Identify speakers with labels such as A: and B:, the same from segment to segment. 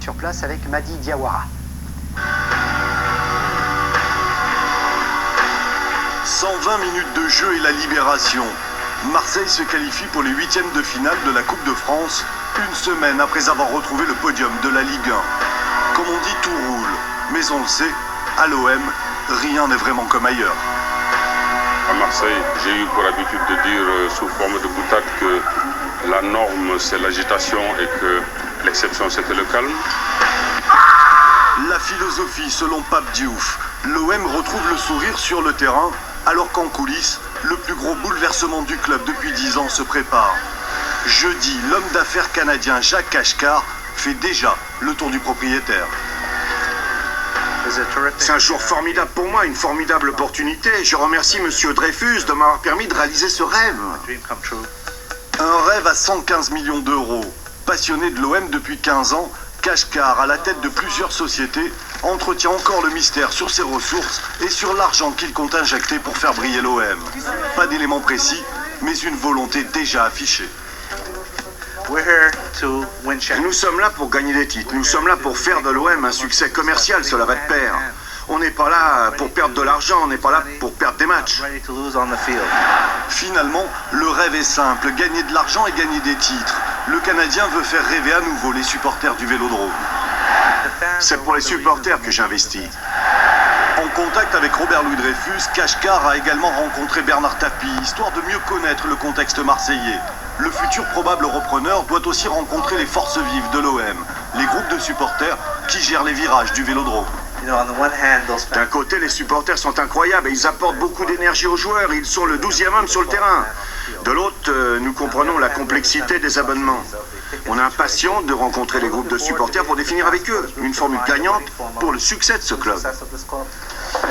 A: sur place avec Madi Diawara.
B: 120 minutes de jeu et la libération. Marseille se qualifie pour les huitièmes de finale de la Coupe de France, une semaine après avoir retrouvé le podium de la Ligue 1. Comme on dit, tout roule. Mais on le sait, à l'OM, rien n'est vraiment comme ailleurs.
C: À Marseille, j'ai eu pour habitude de dire sous forme de boutade que la norme c'est l'agitation et que l'exception c'était le calme.
B: La philosophie selon Pape Diouf, l'OM retrouve le sourire sur le terrain alors qu'en coulisses, le plus gros bouleversement du club depuis 10 ans se prépare. Jeudi, l'homme d'affaires canadien Jacques Cachecar fait déjà le tour du propriétaire.
D: C'est un jour formidable pour moi, une formidable opportunité. Je remercie Monsieur Dreyfus de m'avoir permis de réaliser ce rêve.
B: Un rêve à 115 millions d'euros. Passionné de l'OM depuis 15 ans, Cachecar, à la tête de plusieurs sociétés, entretient encore le mystère sur ses ressources et sur l'argent qu'il compte injecter pour faire briller l'OM. Pas d'éléments précis, mais une volonté déjà affichée.
D: Nous sommes là pour gagner des titres. Nous sommes là pour faire de l'OM un succès commercial, cela va de pair. On n'est pas là pour perdre de l'argent, on n'est pas là pour perdre des matchs.
B: Finalement, le rêve est simple, gagner de l'argent et gagner des titres. Le Canadien veut faire rêver à nouveau les supporters du Vélodrome.
D: C'est pour les supporters que j'investis.
B: En contact avec Robert-Louis Dreyfus, Cachecar a également rencontré Bernard Tapie, histoire de mieux connaître le contexte marseillais. Le futur probable repreneur doit aussi rencontrer les forces vives de l'OM, les groupes de supporters qui gèrent les virages du Vélodrome.
D: D'un côté, les supporters sont incroyables et ils apportent beaucoup d'énergie aux joueurs. Ils sont le 12e homme sur le terrain. De l'autre, nous comprenons la complexité des abonnements. On est impatient de rencontrer les groupes de supporters pour définir avec eux une formule gagnante pour le succès de ce club.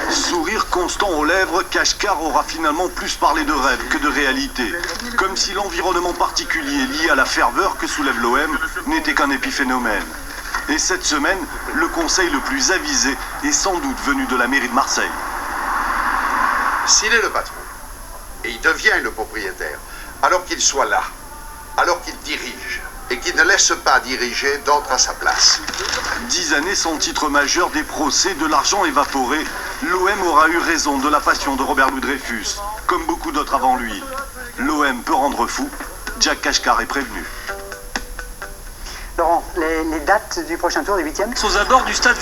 B: Sourire constant aux lèvres, Cachecar aura finalement plus parlé de rêve que de réalité. Comme si l'environnement particulier lié à la ferveur que soulève l'OM n'était qu'un épiphénomène. Et cette semaine, le conseil le plus avisé est sans doute venu de la mairie de Marseille.
E: S'il est le patron, et il devient le propriétaire, alors qu'il soit là, alors qu'il dirige, et qu'il ne laisse pas diriger d'autres à sa place.
B: 10 années sans titre majeur, des procès, de l'argent évaporé, l'OM aura eu raison de la passion de Robert-Louis Dreyfus, comme beaucoup d'autres avant lui. L'OM peut rendre fou, Jacques Cachecar est prévenu.
A: Laurent, les dates du prochain tour des huitièmes ?
F: Aux abords du stade